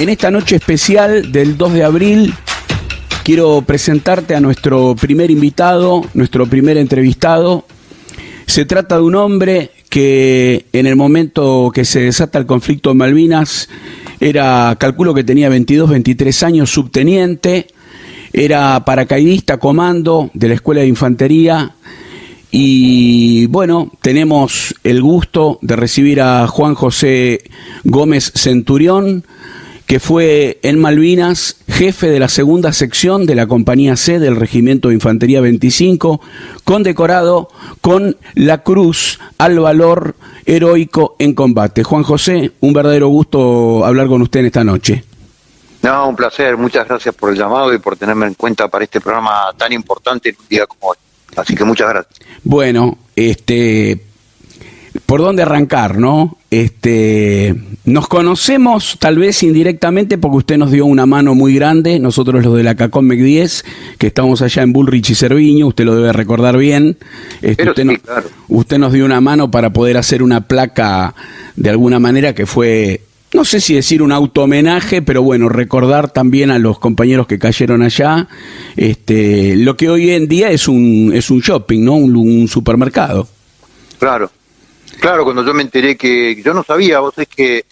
En esta noche especial del 2 de abril quiero presentarte a nuestro primer invitado, nuestro primer entrevistado. Se trata de un hombre que en el momento que se desata el conflicto en Malvinas calculo que tenía 22, 23 años, subteniente, era paracaidista comando de la Escuela de Infantería. Y bueno, tenemos el gusto de recibir a Juan José Gómez Centurión, que fue en Malvinas jefe de la segunda sección de la Compañía C del Regimiento de Infantería 25, condecorado con la Cruz al Valor Heroico en Combate. Juan José, un verdadero gusto hablar con usted en esta noche. No, un placer, muchas gracias por el llamado y por tenerme en cuenta para este programa tan importante en un día como hoy. Así que muchas gracias. Bueno, ¿por dónde arrancar, no? Nos conocemos tal vez indirectamente porque usted nos dio una mano muy grande, nosotros los de la CACOMEC 10, que estamos allá en Bullrich y Cerviño, usted lo debe recordar bien. Claro. Usted nos dio una mano para poder hacer una placa de alguna manera que fue, no sé si decir un auto-homenaje, pero bueno, recordar también a los compañeros que cayeron allá, lo que hoy en día es un shopping, ¿no? Un supermercado. Claro, cuando yo me enteré que yo no sabía, vos sabés que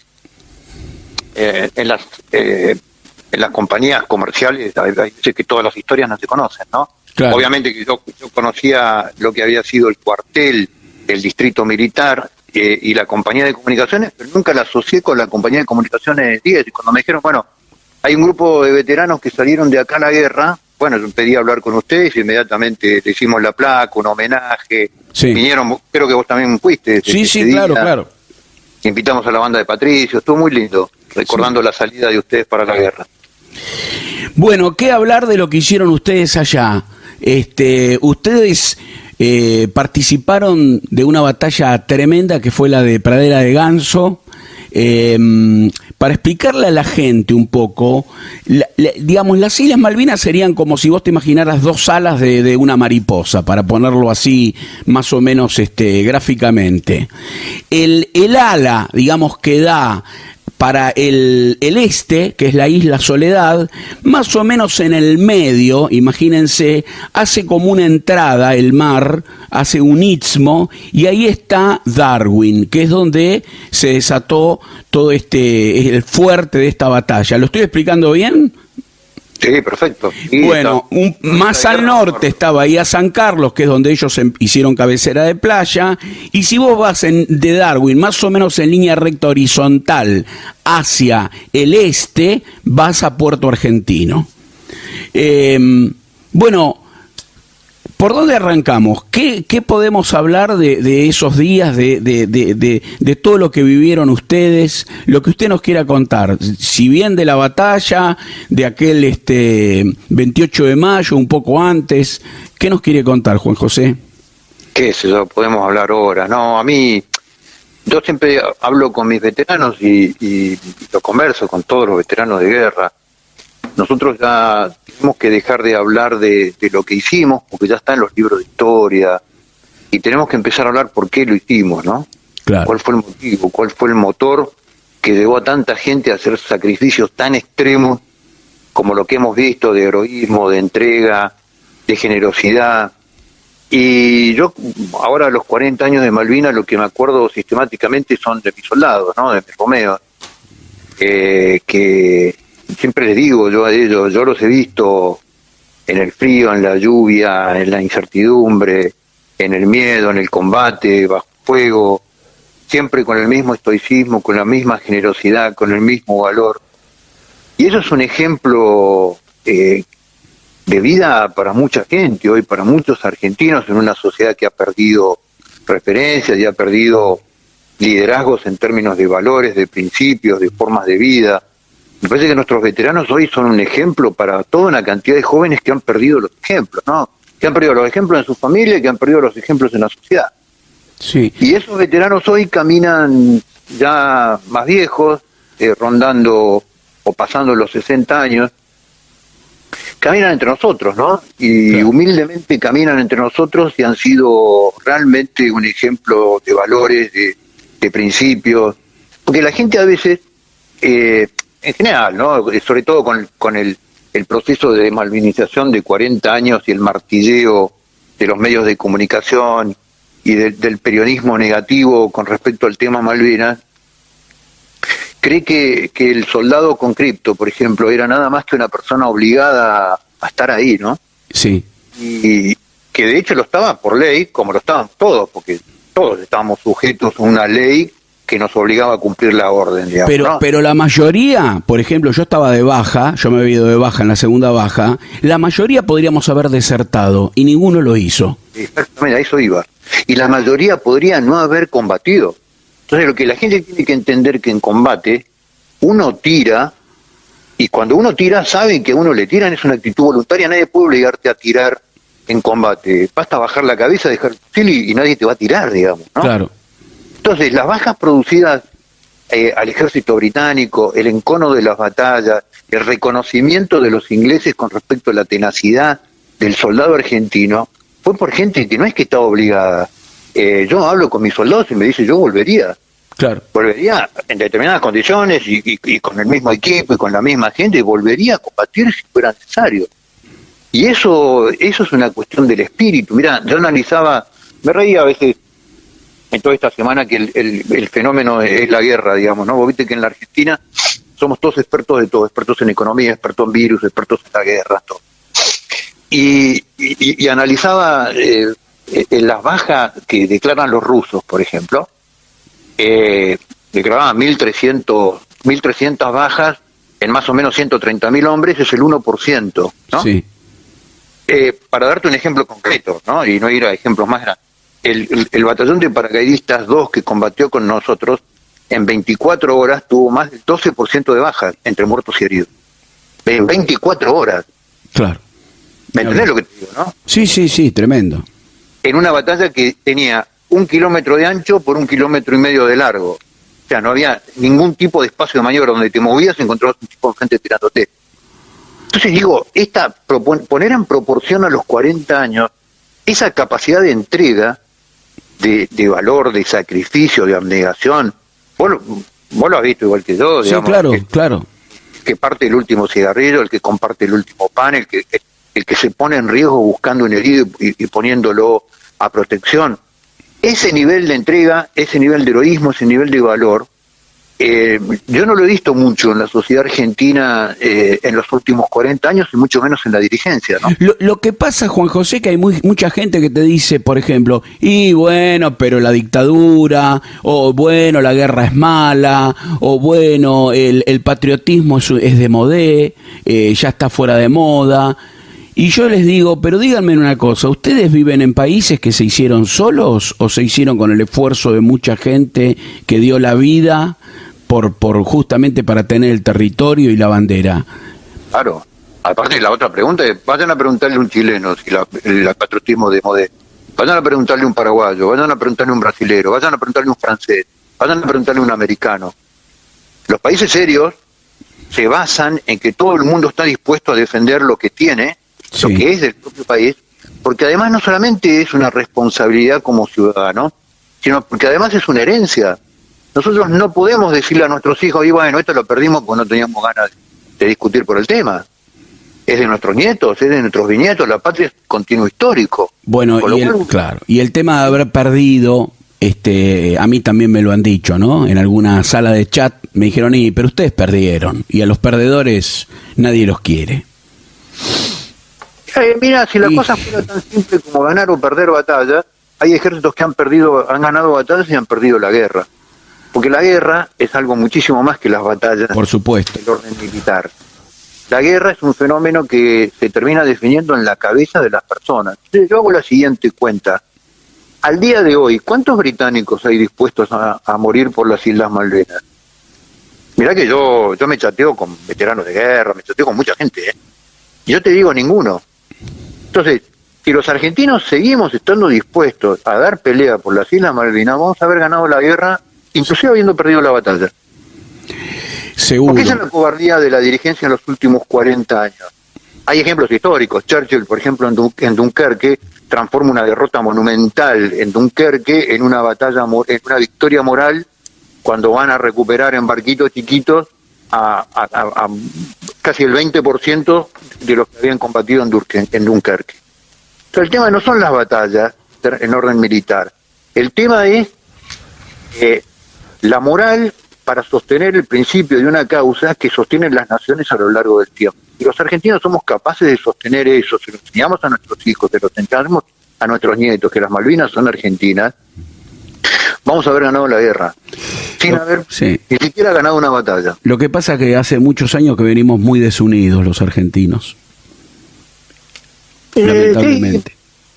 en las compañías comerciales hay veces que todas las historias no se conocen, ¿no? Claro. Obviamente que yo conocía lo que había sido el cuartel, el distrito militar y la compañía de comunicaciones, pero nunca la asocié con la compañía de comunicaciones 10. Y cuando me dijeron, bueno, hay un grupo de veteranos que salieron de acá a la guerra, bueno, yo pedí hablar con ustedes y inmediatamente le hicimos la placa, un homenaje. Sí. Vinieron, creo que vos también fuiste. Sí, claro. Invitamos a la banda de Patricio, estuvo muy lindo, recordando la salida de ustedes para la guerra. Bueno, ¿qué hablar de lo que hicieron ustedes allá? Ustedes participaron de una batalla tremenda que fue la de Pradera de Ganso. Para explicarle a la gente un poco, digamos, las Islas Malvinas serían como si vos te imaginaras dos alas de una mariposa, para ponerlo así más o menos gráficamente. El ala, digamos, que da para el este, que es la isla Soledad, más o menos en el medio, imagínense, hace como una entrada el mar, hace un istmo, y ahí está Darwin, que es donde se desató todo el fuerte de esta batalla. ¿Lo estoy explicando bien? Sí, perfecto. Sí, bueno, más al norte está Bahía San Carlos, que es donde ellos hicieron cabecera de playa, y si vos vas de Darwin, más o menos en línea recta horizontal hacia el este, vas a Puerto Argentino. Bueno, ¿por dónde arrancamos? ¿Qué podemos hablar de esos días, de todo lo que vivieron ustedes, lo que usted nos quiera contar? Si bien de la batalla, de aquel 28 de mayo, un poco antes, ¿qué nos quiere contar, Juan José? ¿Qué sé yo? Podemos hablar ahora. No, a mí, yo siempre hablo con mis veteranos y lo converso con todos los veteranos de guerra. Nosotros ya tenemos que dejar de hablar de lo que hicimos, porque ya está en los libros de historia, y tenemos que empezar a hablar por qué lo hicimos, ¿no? Claro. ¿Cuál fue el motivo? ¿Cuál fue el motor que llevó a tanta gente a hacer sacrificios tan extremos como lo que hemos visto de heroísmo, de entrega, de generosidad? Y yo, ahora a los 40 años de Malvinas, lo que me acuerdo sistemáticamente son de mis soldados, ¿no? De mis romeos, que siempre les digo yo a ellos, yo los he visto en el frío, en la lluvia, en la incertidumbre, en el miedo, en el combate, bajo fuego, siempre con el mismo estoicismo, con la misma generosidad, con el mismo valor. Y eso es un ejemplo de vida para mucha gente hoy, para muchos argentinos, en una sociedad que ha perdido referencias y ha perdido liderazgos en términos de valores, de principios, de formas de vida. Me parece que nuestros veteranos hoy son un ejemplo para toda una cantidad de jóvenes que han perdido los ejemplos, ¿no? Que han perdido los ejemplos en su familia y que han perdido los ejemplos en la sociedad. Sí. Y esos veteranos hoy caminan ya más viejos, rondando o pasando los 60 años, caminan entre nosotros, ¿no? Y claro, humildemente caminan entre nosotros y han sido realmente un ejemplo de valores, de principios, porque la gente a veces en general, ¿no? Sobre todo con el proceso de malvinización de 40 años y el martilleo de los medios de comunicación y del periodismo negativo con respecto al tema Malvinas, cree que el soldado conscripto, por ejemplo, era nada más que una persona obligada a estar ahí, ¿no? Sí. Y que de hecho lo estaba por ley, como lo estaban todos, porque todos estábamos sujetos a una ley que nos obligaba a cumplir la orden, digamos, Pero, ¿no? pero la mayoría, por ejemplo, yo estaba de baja, yo me había ido de baja en la segunda baja, la mayoría podríamos haber desertado y ninguno lo hizo. Exactamente, a eso iba. Y la mayoría podría no haber combatido. Entonces lo que la gente tiene que entender que en combate uno tira, y cuando uno tira sabe que a uno le tiran, es una actitud voluntaria, nadie puede obligarte a tirar en combate. Basta bajar la cabeza, dejar el fusil y nadie te va a tirar, digamos, ¿no? Claro. Entonces, las bajas producidas al ejército británico, el encono de las batallas, el reconocimiento de los ingleses con respecto a la tenacidad del soldado argentino, fue por gente que no es que estaba obligada. Yo hablo con mis soldados y me dicen, yo volvería. Claro. Volvería en determinadas condiciones y con el mismo equipo y con la misma gente, volvería a combatir si fuera necesario. Y eso es una cuestión del espíritu. Mira, yo analizaba, me reía a veces en toda esta semana que el fenómeno es la guerra, digamos, ¿no? Vos viste que en la Argentina somos todos expertos de todo, expertos en economía, expertos en virus, expertos en la guerra, todo. Y analizaba en las bajas que declaran los rusos, por ejemplo, declaraban 1.300 bajas en más o menos 130.000 hombres, es el 1%, ¿no? Sí. Para darte un ejemplo concreto, ¿no? Y no ir a ejemplos más grandes. El batallón de paracaidistas 2 que combatió con nosotros, en 24 horas tuvo más del 12% de bajas entre muertos y heridos. En 24 horas. Claro. ¿Me entendés lo que te digo, no? Sí, tremendo. En una batalla que tenía 1 kilómetro de ancho por 1,5 kilómetros de largo. O sea, no había ningún tipo de espacio de maniobra donde te movías y encontrabas un tipo de gente tirándote. Entonces digo, poner en proporción a los 40 años esa capacidad de entrega, de valor, de sacrificio, de abnegación, vos lo has visto igual que yo, digamos, sí, claro, claro. Que parte el último cigarrillo, el que comparte el último pan, el que se pone en riesgo buscando un herido y poniéndolo a protección. Ese nivel de entrega, ese nivel de heroísmo, ese nivel de valor, yo no lo he visto mucho en la sociedad argentina en los últimos 40 años y mucho menos en la dirigencia, ¿no? Lo que pasa, Juan José, que hay mucha gente que te dice, por ejemplo, y bueno, pero la dictadura, o bueno, la guerra es mala, o bueno, el patriotismo es de modé, ya está fuera de moda. Y yo les digo, pero díganme una cosa, ¿ustedes viven en países que se hicieron solos o se hicieron con el esfuerzo de mucha gente que dio la vida por justamente para tener el territorio y la bandera? Claro. Aparte, la otra pregunta es, vayan a preguntarle a un chileno si el patriotismo de modé, vayan a preguntarle a un paraguayo, vayan a preguntarle a un brasilero, vayan a preguntarle a un francés, vayan a preguntarle a un americano. Los países serios se basan en que todo el mundo está dispuesto a defender lo que tiene, sí, lo que es del propio país, porque además no solamente es una responsabilidad como ciudadano, sino porque además es una herencia. Nosotros no podemos decirle a nuestros hijos, y bueno, esto lo perdimos porque no teníamos ganas de discutir por el tema. Es de nuestros nietos, es de nuestros bisnietos, la patria es continuo histórico. Bueno, claro, y el tema de haber perdido, a mí también me lo han dicho, ¿no? En alguna sala de chat me dijeron, pero ustedes perdieron, y a los perdedores nadie los quiere. Mira, si la cosa fuera tan simple como ganar o perder batallas, hay ejércitos que han ganado batallas y han perdido la guerra. Porque la guerra es algo muchísimo más que las batallas. Por supuesto. Del orden militar. La guerra es un fenómeno que se termina definiendo en la cabeza de las personas. Entonces yo hago la siguiente cuenta. Al día de hoy, ¿cuántos británicos hay dispuestos a morir por las Islas Malvinas? Mirá que yo me chateo con veteranos de guerra, me chateo con mucha gente, Y yo te digo ninguno. Entonces, si los argentinos seguimos estando dispuestos a dar pelea por las Islas Malvinas, vamos a haber ganado la guerra, inclusive habiendo perdido la batalla. Seguro. Porque esa es la cobardía de la dirigencia en los últimos 40 años. Hay ejemplos históricos. Churchill, por ejemplo, en Dunkerque, transforma una derrota monumental en Dunkerque en una victoria moral cuando van a recuperar en barquitos chiquitos a casi el 20% de los que habían combatido en Dunkerque. Entonces, el tema no son las batallas en orden militar. El tema es la moral para sostener el principio de una causa que sostienen las naciones a lo largo del tiempo. Y los argentinos somos capaces de sostener eso, se lo enseñamos a nuestros hijos, se lo enseñamos a nuestros nietos, que las Malvinas son argentinas, vamos a haber ganado la guerra, sin haber ni siquiera ganado una batalla. Lo que pasa es que hace muchos años que venimos muy desunidos los argentinos, lamentablemente.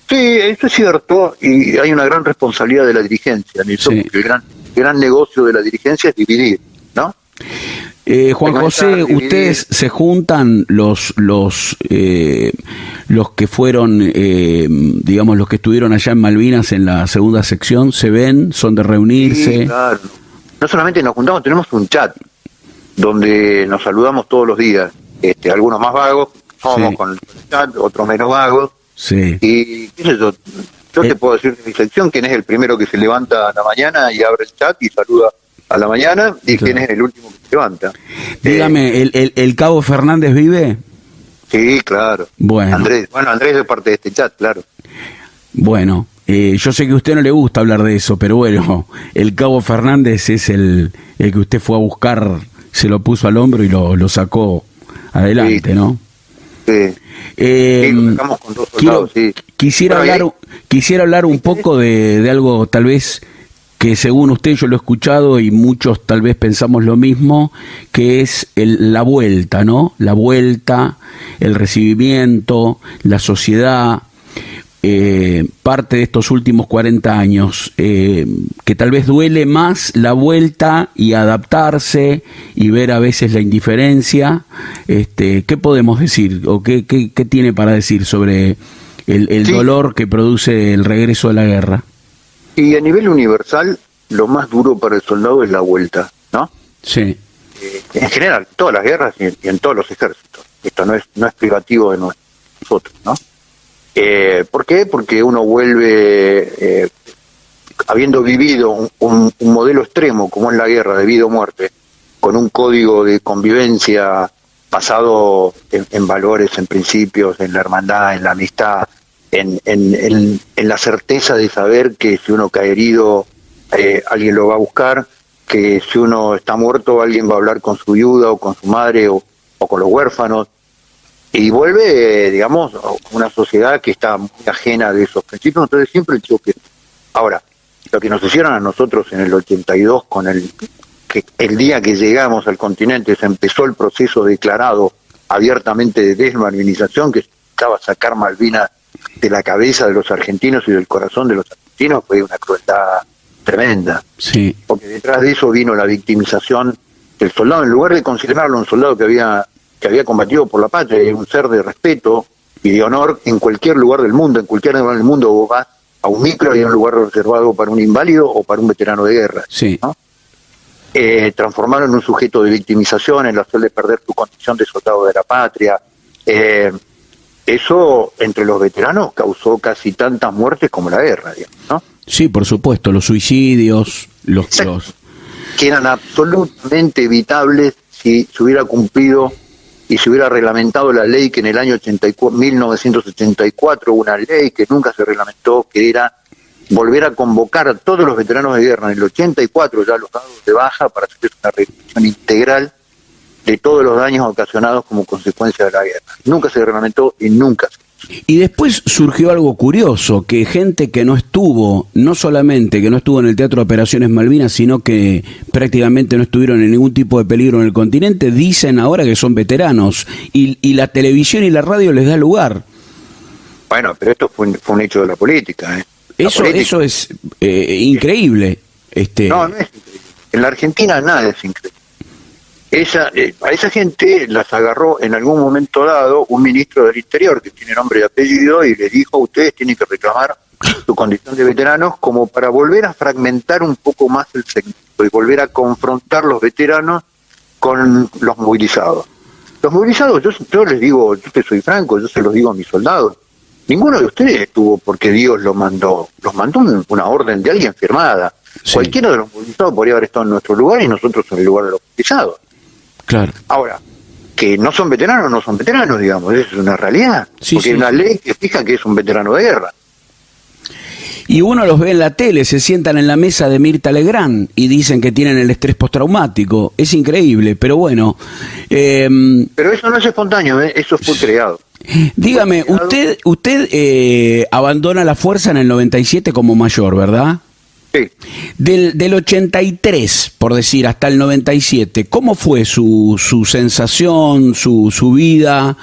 Sí, eso es cierto, y hay una gran responsabilidad de la dirigencia en eso, porque el gran negocio de la dirigencia es dividir, ¿no? Juan José, ustedes se juntan los que fueron, digamos, los que estuvieron allá en Malvinas en la segunda sección, ¿se ven? ¿Son de reunirse? Sí, claro. No solamente nos juntamos, tenemos un chat donde nos saludamos todos los días. Algunos más vagos, somos con el chat, otros menos vagos. Sí. Y qué sé yo, te puedo decir de mi sección quién es el primero que se levanta a la mañana y abre el chat y saluda a la mañana, y quién es el último que se levanta. Dígame, ¿el Cabo Fernández vive? Sí, claro. Bueno. Andrés es parte de este chat, claro. Bueno, yo sé que a usted no le gusta hablar de eso, pero bueno, el Cabo Fernández es el que usted fue a buscar, se lo puso al hombro y lo sacó adelante, sí. ¿No? Sí. Lo sacamos con 2 soldados, sí. Quisiera hablar un poco de algo tal vez que según usted yo lo he escuchado y muchos tal vez pensamos lo mismo, que es la vuelta, ¿no? La vuelta, el recibimiento, la sociedad, parte de estos últimos 40 años, que tal vez duele más la vuelta y adaptarse y ver a veces la indiferencia. ¿Qué podemos decir o qué tiene para decir sobre el dolor que produce el regreso de la guerra? Y a nivel universal, lo más duro para el soldado es la vuelta, ¿no? Sí. En general, todas las guerras y en todos los ejércitos. Esto no es privativo de nosotros, ¿no? ¿Por qué? Porque uno vuelve, habiendo vivido un modelo extremo, como es la guerra de vida o muerte, con un código de convivencia basado en valores, en principios, en la hermandad, en la amistad, en la certeza de saber que si uno cae herido, alguien lo va a buscar, que si uno está muerto, alguien va a hablar con su viuda o con su madre o con los huérfanos, y vuelve, digamos, a una sociedad que está muy ajena de esos principios. Entonces siempre el choque. Ahora, lo que nos hicieron a nosotros en el 82, que el día que llegamos al continente se empezó el proceso declarado abiertamente de desmalvinización, que estaba sacar Malvinas de la cabeza de los argentinos y del corazón de los argentinos, fue una crueldad tremenda. Sí. Porque detrás de eso vino la victimización del soldado. En lugar de considerarlo un soldado que había combatido por la patria, un ser de respeto y de honor, en cualquier lugar del mundo, vos vas a un micro y hay un lugar reservado para un inválido o para un veterano de guerra. Sí. ¿No? Transformaron en un sujeto de victimización, en hacerle perder su condición de soldado de la patria. Eso entre los veteranos causó casi tantas muertes como la guerra, digamos, ¿no? Sí, por supuesto, los suicidios, que eran absolutamente evitables si se hubiera cumplido y se hubiera reglamentado la ley que en el año 1984, una ley que nunca se reglamentó, que era volver a convocar a todos los veteranos de guerra en el 84, ya los dados de baja, para hacer una revisión integral de todos los daños ocasionados como consecuencia de la guerra. Nunca se reglamentó y nunca se... Y después surgió algo curioso, que gente que no estuvo, no solamente que no estuvo en el Teatro de Operaciones Malvinas, sino que prácticamente no estuvieron en ningún tipo de peligro en el continente, dicen ahora que son veteranos, y la televisión y la radio les da lugar. Bueno, pero esto fue un hecho de la política, ¿eh? Eso es increíble. No es increíble. En la Argentina nada es increíble. A esa gente las agarró en algún momento dado un ministro del Interior que tiene nombre y apellido y les dijo: ustedes tienen que reclamar su condición de veteranos, como para volver a fragmentar un poco más el segmento y volver a confrontar los veteranos con los movilizados. Los movilizados, yo les digo, yo que soy franco, yo se los digo a mis soldados, ninguno de ustedes estuvo porque Dios los mandó una orden de alguien firmada. Sí. Cualquiera de los movilizados podría haber estado en nuestro lugar y nosotros en el lugar de los movilizados. Claro. Ahora, que no son veteranos, digamos, eso es una realidad, Sí, porque sí, hay una sí. ley que fija que es un veterano de guerra. Y uno los ve en la tele, se sientan en la mesa de Mirta Legrand y dicen que tienen el estrés postraumático. Es increíble, pero bueno. Pero eso no es espontáneo, eso fue creado. Dígame, Fue creado, usted abandona la fuerza en el 97 como mayor, ¿verdad? sí. Del 83, por decir, hasta el 97, ¿cómo fue su sensación, su vida,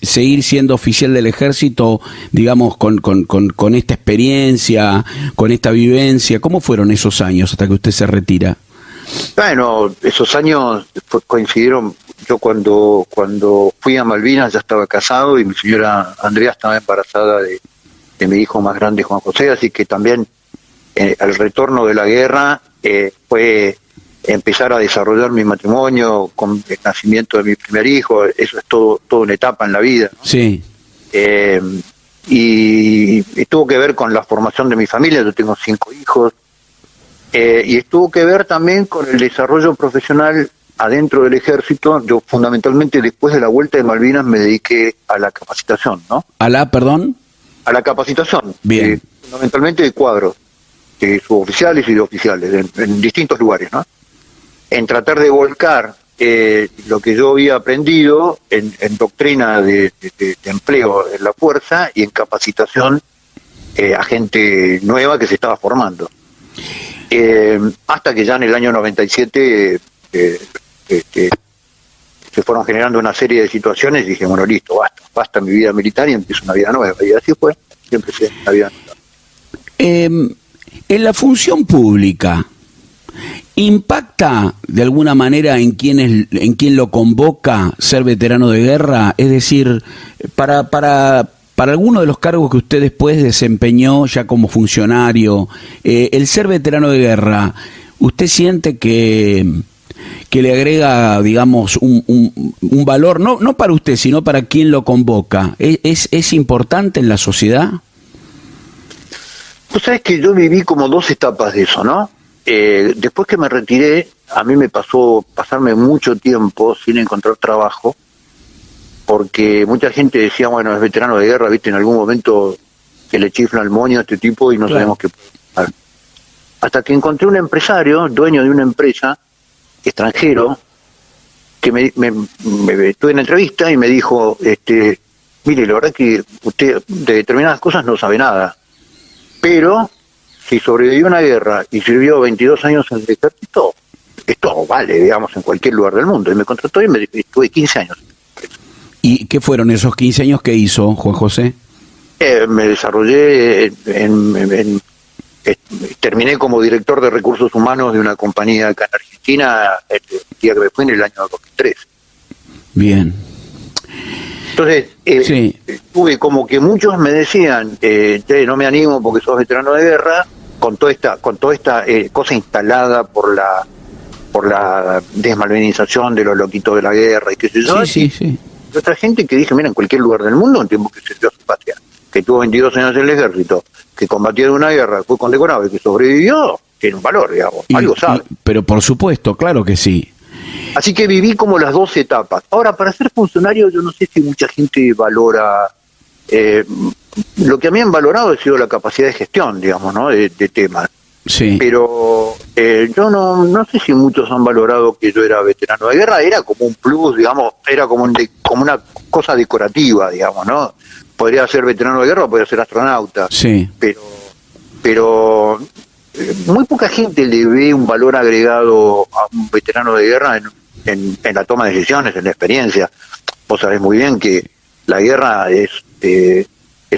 seguir siendo oficial del ejército, digamos, con esta experiencia, con esta vivencia? ¿Cómo fueron esos años hasta que usted se retira? Bueno, esos años coincidieron, yo cuando fui a Malvinas ya estaba casado y mi señora Andrea estaba embarazada de mi hijo más grande, Juan José, así que también al retorno de la guerra fue empezar a desarrollar mi matrimonio con el nacimiento de mi primer hijo. Eso es toda una etapa en la vida, ¿no? Sí, Y tuvo que ver con la formación de mi familia. Yo tengo 5 hijos, y estuvo que ver también con el desarrollo profesional adentro del ejército. Yo fundamentalmente después de la vuelta de Malvinas me dediqué a la capacitación, ¿no? perdón. A la capacitación, Bien. fundamentalmente de cuadros, de suboficiales y de oficiales, en distintos lugares, ¿no? En tratar de volcar lo que yo había aprendido en doctrina de empleo en la fuerza y en capacitación a gente nueva que se estaba formando. Hasta que ya en el año 97 se fueron generando una serie de situaciones y dije, bueno, listo, basta mi vida militar y empiezo una vida nueva. Y así fue, siempre empecé una vida nueva. En la función pública, ¿impacta de alguna manera en quién lo convoca ser veterano de guerra? Es decir, para alguno de los cargos que usted después desempeñó ya como funcionario, el ser veterano de guerra, ¿usted siente que le agrega, digamos, un valor, no para usted, sino para quien lo convoca? ¿Es importante en la sociedad? Tú sabes que yo viví como 2 etapas de eso, ¿no? Después que me retiré, a mí me pasarme mucho tiempo sin encontrar trabajo, porque mucha gente decía, bueno, es veterano de guerra, viste, en algún momento que le chifla el moño a este tipo y no Claro. sabemos qué puede pasar. Hasta que encontré un empresario, dueño de una empresa, extranjero, que me estuve en la entrevista y me dijo, mire, la verdad que usted de determinadas cosas no sabe nada, pero si sobrevivió a una guerra y sirvió 22 años en el ejército, esto vale, digamos, en cualquier lugar del mundo. Y me contrató y estuve 15 años. ¿Y qué fueron esos 15 años que hizo, Juan José? Me desarrollé terminé como director de recursos humanos de una compañía acá en Argentina, el día que me fui en el año 2003. Bien. Entonces, Sí. tuve como que muchos me decían, che, no me animo porque sos veterano de guerra, con toda esta cosa instalada por la desmalvinización de los loquitos de la guerra y qué sé yo. Sí. Y otra gente que dije, mira, en cualquier lugar del mundo, un tiempo que sirvió a su patria, que tuvo 22 años en el ejército, que combatió en una guerra, fue condecorado y que sobrevivió, tiene un valor, digamos, algo sabe. Pero por supuesto, claro que sí. Así que viví como las 2 etapas. Ahora, para ser funcionario, yo no sé si mucha gente valora. Lo que a mí han valorado ha sido la capacidad de gestión, digamos, ¿no? De temas. Sí. Pero yo no sé si muchos han valorado que yo era veterano de guerra. Era como un plus, digamos, era como una cosa decorativa, digamos, ¿no? Podría ser veterano de guerra o podría ser astronauta. Sí. Pero muy poca gente le ve un valor agregado a un veterano de guerra en la toma de decisiones, en la experiencia. Vos sabés muy bien que la guerra es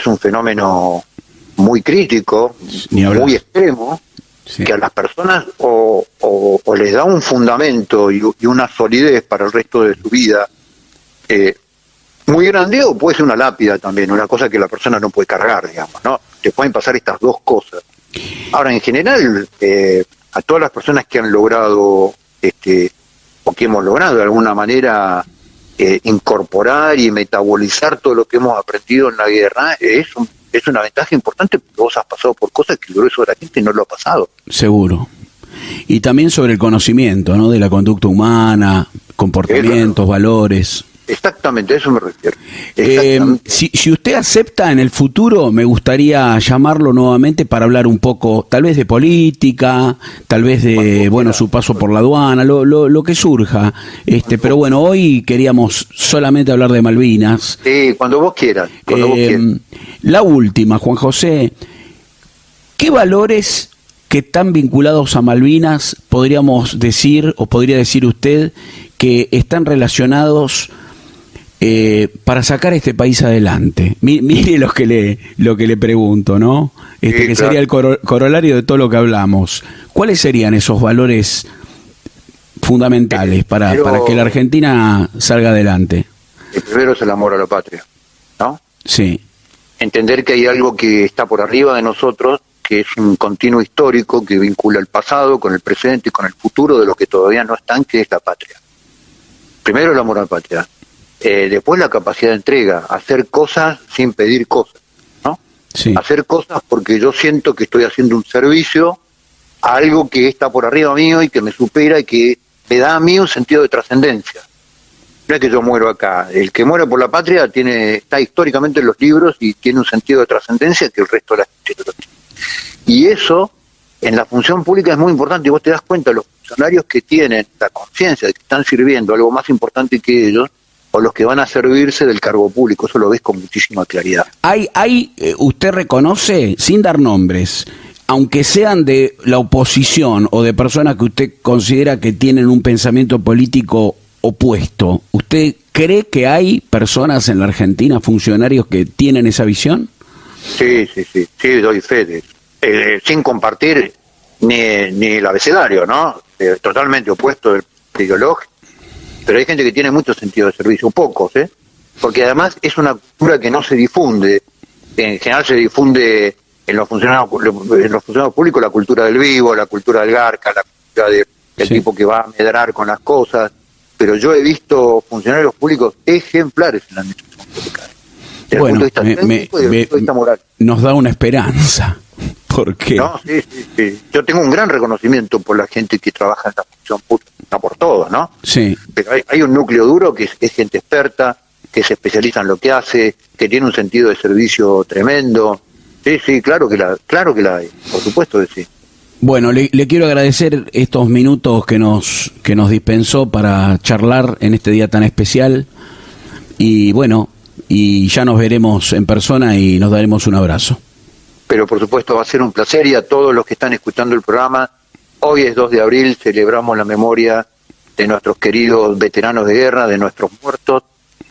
un fenómeno muy crítico, Ni hablar. muy extremo, Sí. que a las personas o les da un fundamento y una solidez para el resto de su vida muy grande, o puede ser una lápida también, una cosa que la persona no puede cargar, digamos, ¿no? Te pueden pasar estas 2 cosas. Ahora, en general, a todas las personas que han logrado, o que hemos logrado de alguna manera incorporar y metabolizar todo lo que hemos aprendido en la guerra, es una ventaja importante porque vos has pasado por cosas que el grueso de la gente no lo ha pasado. Seguro. Y también sobre el conocimiento, ¿no? De la conducta humana, comportamientos, valores. Exactamente, a eso me refiero. Si usted acepta, en el futuro me gustaría llamarlo nuevamente para hablar un poco, tal vez de política, tal vez de, bueno, su paso por la aduana, lo que surja. Pero bueno, hoy queríamos solamente hablar de Malvinas. Sí, cuando vos quieras. La última, Juan José, ¿qué valores que están vinculados a Malvinas podríamos decir, o podría decir usted, que están relacionados para sacar este país adelante? Mire lo que le pregunto, ¿no? Que claro, sería el corolario de todo lo que hablamos. ¿Cuáles serían esos valores fundamentales para que la Argentina salga adelante? El primero es el amor a la patria, ¿no? Sí. Entender que hay algo que está por arriba de nosotros, que es un continuo histórico que vincula el pasado con el presente y con el futuro de los que todavía no están, que es la patria. Primero el amor a la patria. Después la capacidad de entrega, hacer cosas sin pedir cosas, ¿no? Sí. Hacer cosas porque yo siento que estoy haciendo un servicio a algo que está por arriba mío y que me supera y que me da a mí un sentido de trascendencia. No es que yo muero acá, el que muere por la patria está históricamente en los libros y tiene un sentido de trascendencia que el resto de la gente no tiene. Y eso en la función pública es muy importante, y vos te das cuenta, los funcionarios que tienen la conciencia de que están sirviendo algo más importante que ellos, o los que van a servirse del cargo público, eso lo ves con muchísima claridad. Usted reconoce, sin dar nombres, aunque sean de la oposición o de personas que usted considera que tienen un pensamiento político opuesto, ¿usted cree que hay personas en la Argentina, funcionarios, que tienen esa visión? Sí, doy fe de eso. Sin compartir ni el abecedario, ¿no? Totalmente opuesto del ideológico. Pero hay gente que tiene mucho sentido de servicio, pocos, porque además es una cultura que no se difunde. En general se difunde en los funcionarios públicos la cultura del vivo, la cultura del garca, la cultura del tipo que va a medrar con las cosas, pero yo he visto funcionarios públicos ejemplares en la administración pública. Desde el punto de vista técnico y desde el punto de vista moral. Nos da una esperanza. ¿Por qué? No, sí. Yo tengo un gran reconocimiento por la gente que trabaja en la función pública, no por todo, ¿no? Sí. Pero hay un núcleo duro que es gente experta, que se especializa en lo que hace, que tiene un sentido de servicio tremendo. Sí, claro que la hay, por supuesto que sí. Bueno, le quiero agradecer estos minutos que nos dispensó para charlar en este día tan especial. Y bueno, y ya nos veremos en persona y nos daremos un abrazo. Pero por supuesto va a ser un placer, y a todos los que están escuchando el programa, hoy es 2 de abril, celebramos la memoria de nuestros queridos veteranos de guerra, de nuestros muertos,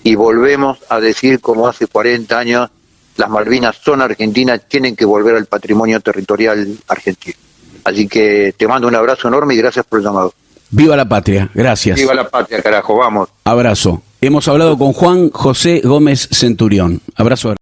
y volvemos a decir, como hace 40 años, las Malvinas son argentinas, tienen que volver al patrimonio territorial argentino. Así que te mando un abrazo enorme y gracias por el llamado. Viva la patria, gracias. Viva la patria, carajo, vamos. Abrazo. Hemos hablado con Juan José Gómez Centurión. Abrazo.